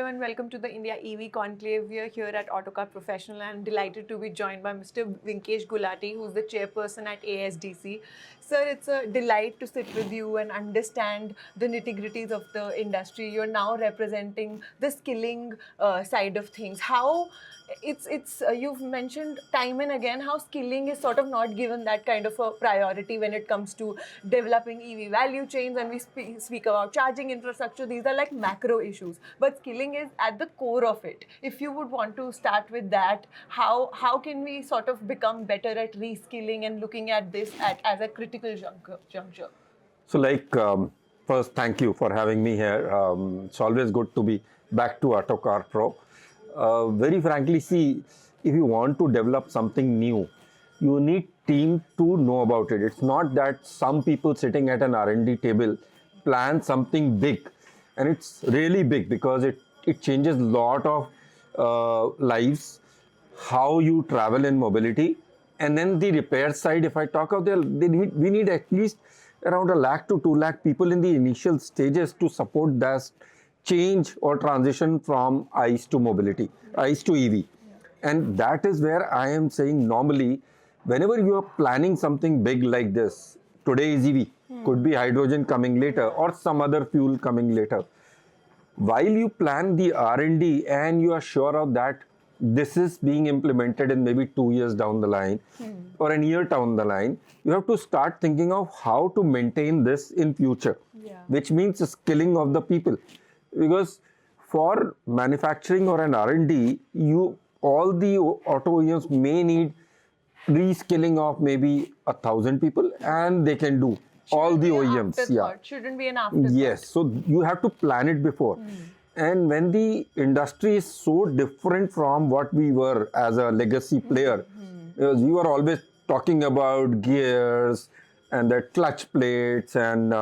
Hello and welcome to the India EV Conclave. We are here at Autocar Professional and delighted to be joined by Mr. Vinkesh Gulati, who's the chairperson at ASDC. Sir, it's a delight to sit with you and understand the nitty-gritties of the industry. You're now representing the skilling side of things. How you've mentioned time and again how skilling is sort of not given that kind of a priority when it comes to developing EV value chains, and we speak about charging infrastructure. These are like macro issues, but skilling is at the core of it. If you would want to start with that, how can we sort of become better at reskilling and looking at this as a critical juncture? So first, thank you for having me here. It's always good to be back to Autocar Pro. Very frankly, see, if you want to develop something new, you need team to know about it. It's not that some people sitting at an R&D table plan something big, and it's really big because it changes a lot of lives, how you travel in mobility. And then the repair side, if I talk of we need at least around 1 lakh to 2 lakh people in the initial stages to support that change or transition from ICE to mobility, ICE to EV. Yeah. And that is where I am saying normally, whenever you are planning something big like this, today is EV, could be hydrogen coming later or some other fuel coming later. While you plan the R&D and you are sure of that this is being implemented in maybe 2 years down the line or a year down the line, you have to start thinking of how to maintain this in future, which means skilling of the people. Because for manufacturing or an R&D, all the auto OEMs may need reskilling of maybe 1,000 people, and they can do all the OEMs. Yeah, shouldn't be an afterthought. Yes, so you have to plan it before. And when the industry is so different from what we were as a legacy player, because we were always talking about gears and the clutch plates and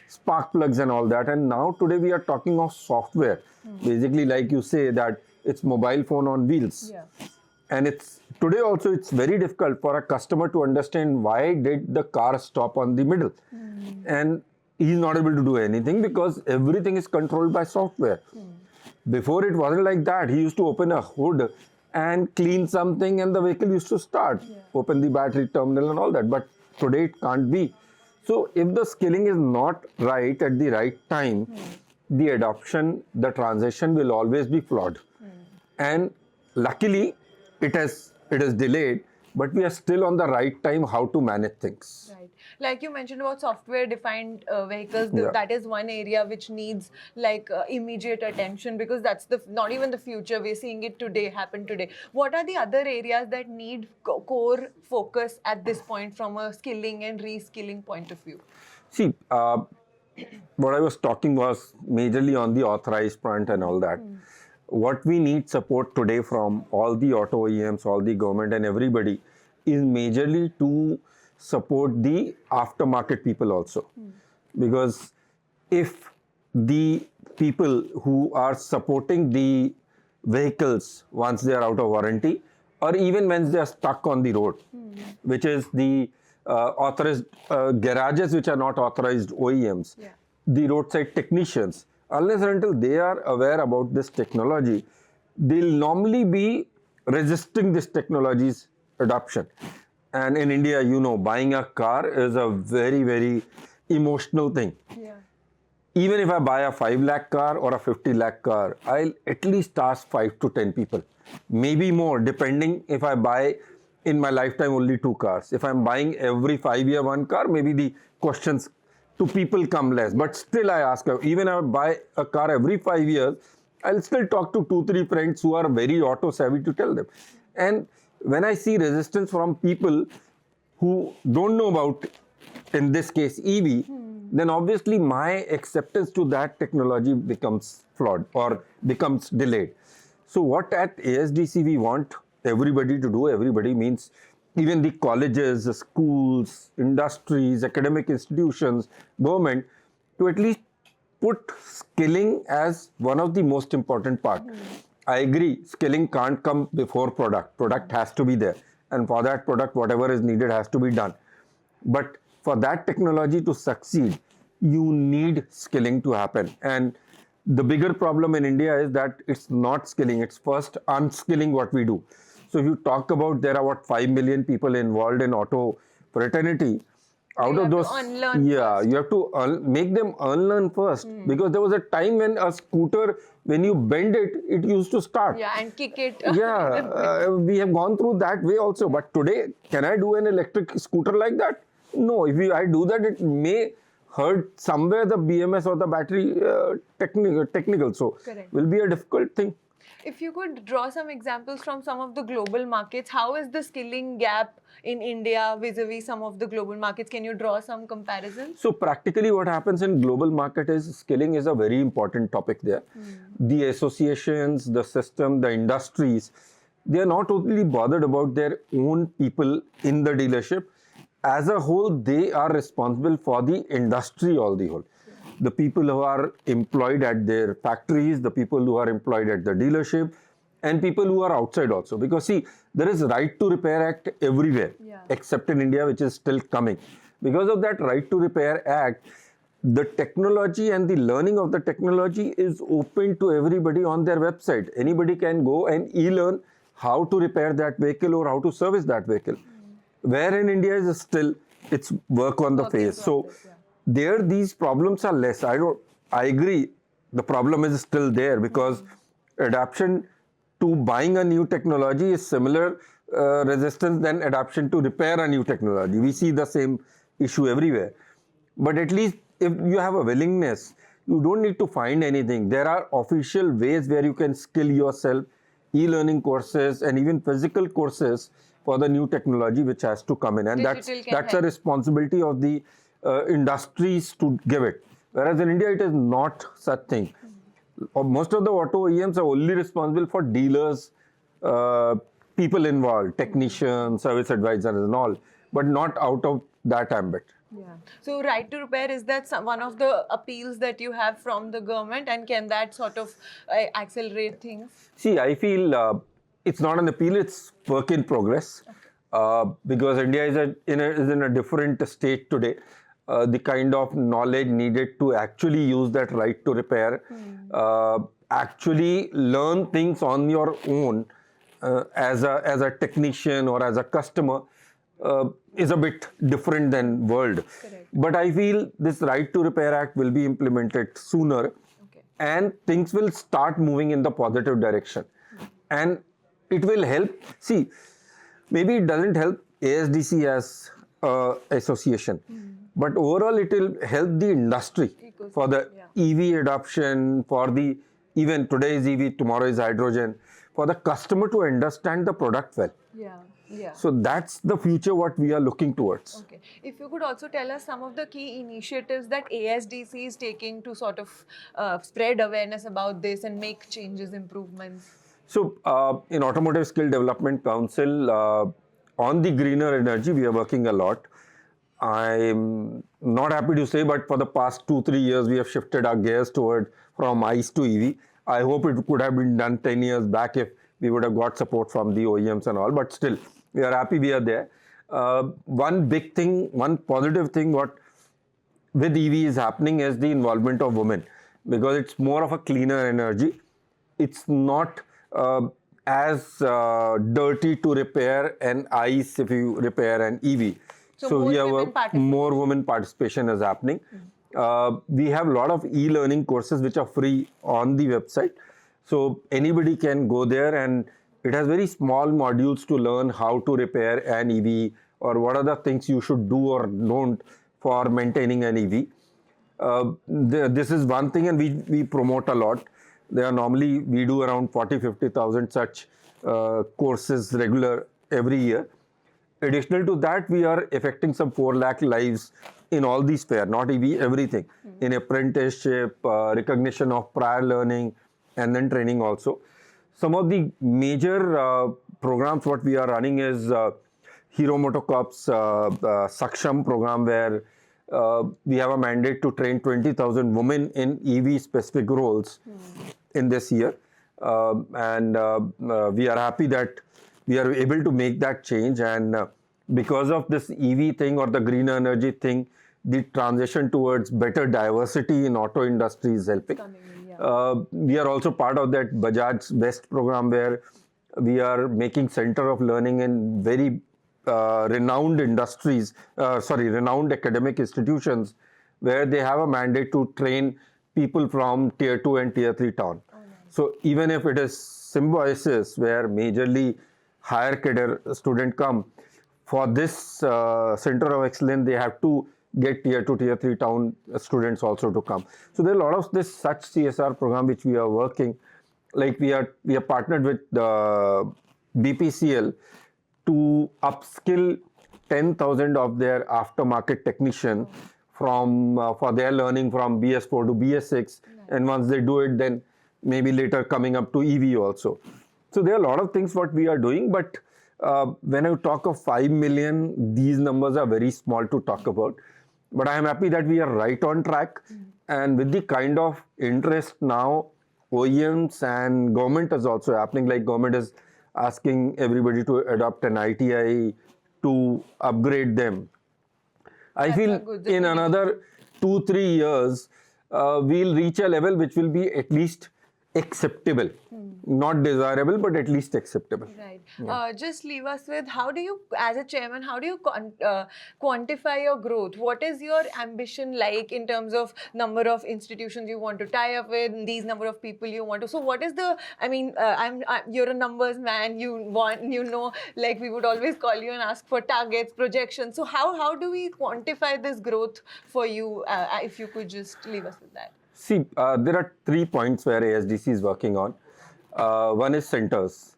spark plugs and all that. And now today we are talking of software. Basically, like you say, that it's mobile phone on wheels. Yeah. And today also it's very difficult for a customer to understand why did the car stop on the middle. And he's not able to do anything because everything is controlled by software. Before it wasn't like that. He used to open a hood and clean something and the vehicle used to start. Open the battery terminal and all that. But today it can't be. So if the skilling is not right at the right time, the adoption, the transition will always be flawed. And luckily it is delayed, but we are still on the right time how to manage things. Right. Like you mentioned about software-defined vehicles, that is one area which needs like immediate attention, because that's not even the future. We're seeing it happen today. What are the other areas that need core focus at this point from a skilling and reskilling point of view? See, what I was talking was majorly on the authorized front and all that. What we need support today from all the auto OEMs, all the government and everybody is majorly to support the aftermarket people also. Because if the people who are supporting the vehicles once they are out of warranty, or even when they are stuck on the road, which is the authorized garages which are not authorized OEMs, the roadside technicians, unless and until they are aware about this technology, they'll normally be resisting this technology's adoption. And in India, buying a car is a very, very emotional thing. Yeah. Even if I buy a 5 lakh car or a 50 lakh car, I'll at least ask 5 to 10 people, maybe more, depending if I buy in my lifetime only 2 cars. If I'm buying every 5 year one car, maybe the questions to people come less, but still I ask her. Even if I buy a car every 5 years, I'll still talk to 2-3 friends who are very auto savvy to tell them. And when I see resistance from people who don't know about, in this case, EV, then obviously my acceptance to that technology becomes flawed or becomes delayed. So what at ASDC we want everybody to do, everybody means even the colleges, the schools, industries, academic institutions, government, to at least put skilling as one of the most important part. I agree, skilling can't come before product. Product has to be there. And for that product, whatever is needed has to be done. But for that technology to succeed, you need skilling to happen. And the bigger problem in India is that it's not skilling, it's first unskilling what we do. So if you talk about there are what 5 million people involved in auto fraternity, out of those, yeah, you have to make them unlearn first, because there was a time when a scooter, when you bend it, it used to start. Yeah, and kick it. Yeah, we have gone through that way also. But today, can I do an electric scooter like that? No. If I do that, it may hurt somewhere the BMS or the battery technical. So, Correct. Will be a difficult thing. If you could draw some examples from some of the global markets, how is the skilling gap in India vis-a-vis some of the global markets? Can you draw some comparisons? So practically what happens in global market is skilling is a very important topic there. The associations, the system, the industries, they are not totally bothered about their own people in the dealership. As a whole, they are responsible for the industry all the whole. The people who are employed at their factories, the people who are employed at the dealership, and people who are outside also. Because see, there is Right to Repair Act everywhere, except in India, which is still coming. Because of that Right to Repair Act, the technology and the learning of the technology is open to everybody on their website. Anybody can go and e-learn how to repair that vehicle or how to service that vehicle. Where in India is still, it's work on the face. So there these problems are less. I agree, the problem is still there, because adaptation to buying a new technology is similar resistance than adaptation to repair a new technology. We see the same issue everywhere. But at least if you have a willingness, you don't need to find anything. There are official ways where you can skill yourself, e-learning courses and even physical courses for the new technology which has to come in. And that's a responsibility of the industries to give it. Whereas in India, it is not such thing. Most of the auto OEMs are only responsible for dealers, people involved, technicians, service advisors and all, but not out of that ambit. Yeah. So Right to Repair, is that one of the appeals that you have from the government, and can that sort of accelerate things? See, I feel it's not an appeal, it's work in progress. Because India is in a different state today. The kind of knowledge needed to actually use that right to repair, actually learn things on your own as a technician or as a customer is a bit different than world. Correct. But I feel this Right to Repair Act will be implemented sooner, and things will start moving in the positive direction. And it will help. See, maybe it doesn't help ASDC as association, but overall it will help the industry for the EV adoption, for the even today is EV, tomorrow is hydrogen, for the customer to understand the product well. So that's the future what we are looking towards. Okay. If you could also tell us some of the key initiatives that ASDC is taking to sort of spread awareness about this and make changes, improvements. So in Automotive Skills Development Council, on the greener energy, we are working a lot. I'm not happy to say, but for the past 2-3 years, we have shifted our gears from ICE to EV. I hope it could have been done 10 years back if we would have got support from the OEMs and all, but still, we are happy we are there. One big thing, one positive thing what with EV is happening is the involvement of women, because it's more of a cleaner energy. It's not as dirty to repair an ICE if you repair an EV. So we have more women participation is happening. We have a lot of e-learning courses which are free on the website. So anybody can go there, and it has very small modules to learn how to repair an EV or what are the things you should do or don't for maintaining an EV. This is one thing, and we promote a lot. There are normally, we do around 40,000-50,000 such courses regular every year. Additional to that, we are affecting some 4 lakh lives in all these spheres, not EV, everything. In apprenticeship, recognition of prior learning, and then training also. Some of the major programs what we are running is Hero MotoCorp's Saksham program, where we have a mandate to train 20,000 women in EV specific roles in this year. And we are happy that we are able to make that change. And because of this EV thing or the green energy thing, the transition towards better diversity in auto industry is helping. We are also part of that Bajaj Best program, where we are making center of learning in very renowned renowned academic institutions, where they have a mandate to train people from tier 2 and tier 3 town. So even if it is symbiosis, where majorly higher cadre student come, for this center of excellence, they have to get tier 2, tier 3 town students also to come. So there are a lot of this such CSR program which we are working. Like we are partnered with BPCL to upskill 10,000 of their aftermarket technician from for their learning from BS4 to BS6, and once they do it, then maybe later coming up to EV also. So there are a lot of things what we are doing, but when I talk of 5 million, these numbers are very small to talk about. But I am happy that we are right on track, and with the kind of interest now, OEMs and government is also happening. Like government is asking everybody to adopt an ITI to upgrade them. I feel in another 2-3 years, we'll reach a level which will be at least acceptable, not desirable, but at least acceptable. Right. Just leave us with, how do you, as a chairman, how do you quantify your growth? What is your ambition like in terms of number of institutions you want to tie up with, these number of people you want to? So what is the, I mean, you're a numbers man, like we would always call you and ask for targets, projections. So how do we quantify this growth for you? If you could just leave us with that. See, there are 3 points where ASDC is working on. One is centers.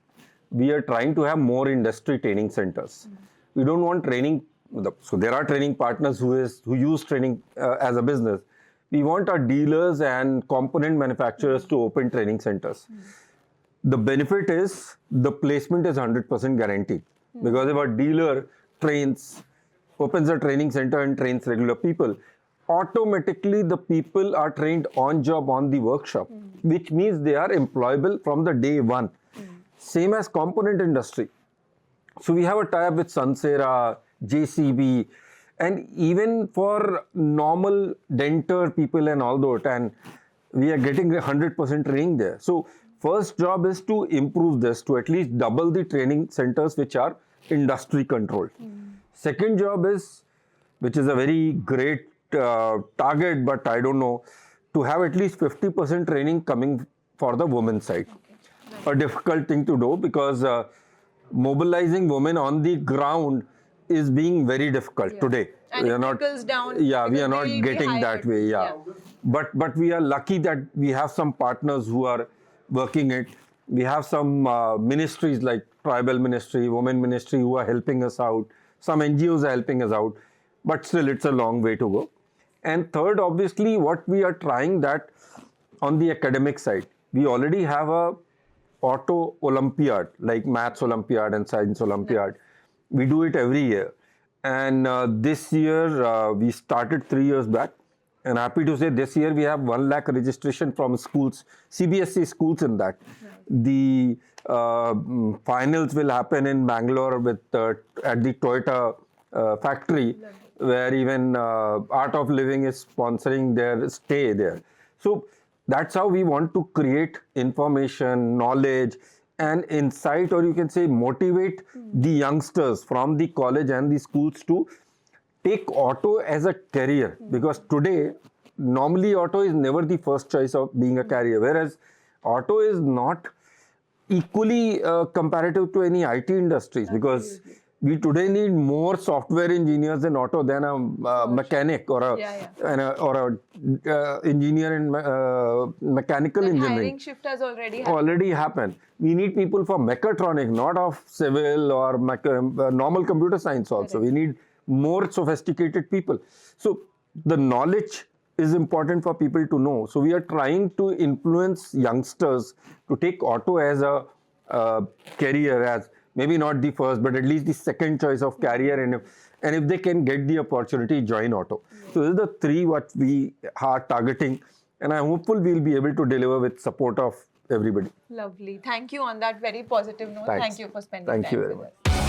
We are trying to have more industry training centers. We don't want training, so there are training partners who use training as a business. We want our dealers and component manufacturers to open training centers. The benefit is the placement is 100% guaranteed, because if a dealer opens a training center and trains regular people, automatically the people are trained on job on the workshop, which means they are employable from the day one. Same as component industry. So we have a tie-up with Sansera, JCB, and even for normal denter people and all that, and we are getting 100% training there. So first job is to improve this, to at least double the training centers which are industry controlled. Second job is, which is a very great target, but I don't know, to have at least 50% training coming for the women's side. A difficult thing to do, because mobilizing women on the ground is being very difficult today. And we it are not, trickles down. we are not getting that way. But we are lucky that we have some partners who are working it. We have some ministries like Tribal Ministry, Women Ministry, who are helping us out. Some NGOs are helping us out. But still, it's a long way to go. And third, obviously, what we are trying that on the academic side, we already have a Auto Olympiad, like Maths Olympiad and Science Olympiad. We do it every year. And this year, we started 3 years back. And happy to say this year we have 1 lakh registration from schools, CBSE schools in that. The finals will happen in Bangalore with at the Toyota factory, where even Art of Living is sponsoring their stay there. So that's how we want to create information, knowledge, and insight, or you can say motivate the youngsters from the college and the schools to take auto as a career. Because today, normally auto is never the first choice of being a career, whereas auto is not equally comparative to any IT industries, because we today need more software engineers in auto than a mechanic or a engineer in mechanical engineering. Hiring shift has already happened. We need people for mechatronic, not of civil or normal computer science also. We need more sophisticated people. So the knowledge is important for people to know. So we are trying to influence youngsters to take auto as a career, as maybe not the first, but at least the second choice of career, and if they can get the opportunity, join auto. So these are the 3 what we are targeting, and I'm hopeful we'll be able to deliver with support of everybody. Lovely. Thank you on that very positive note. Thanks. Thank you for spending Thank time you very with much. us.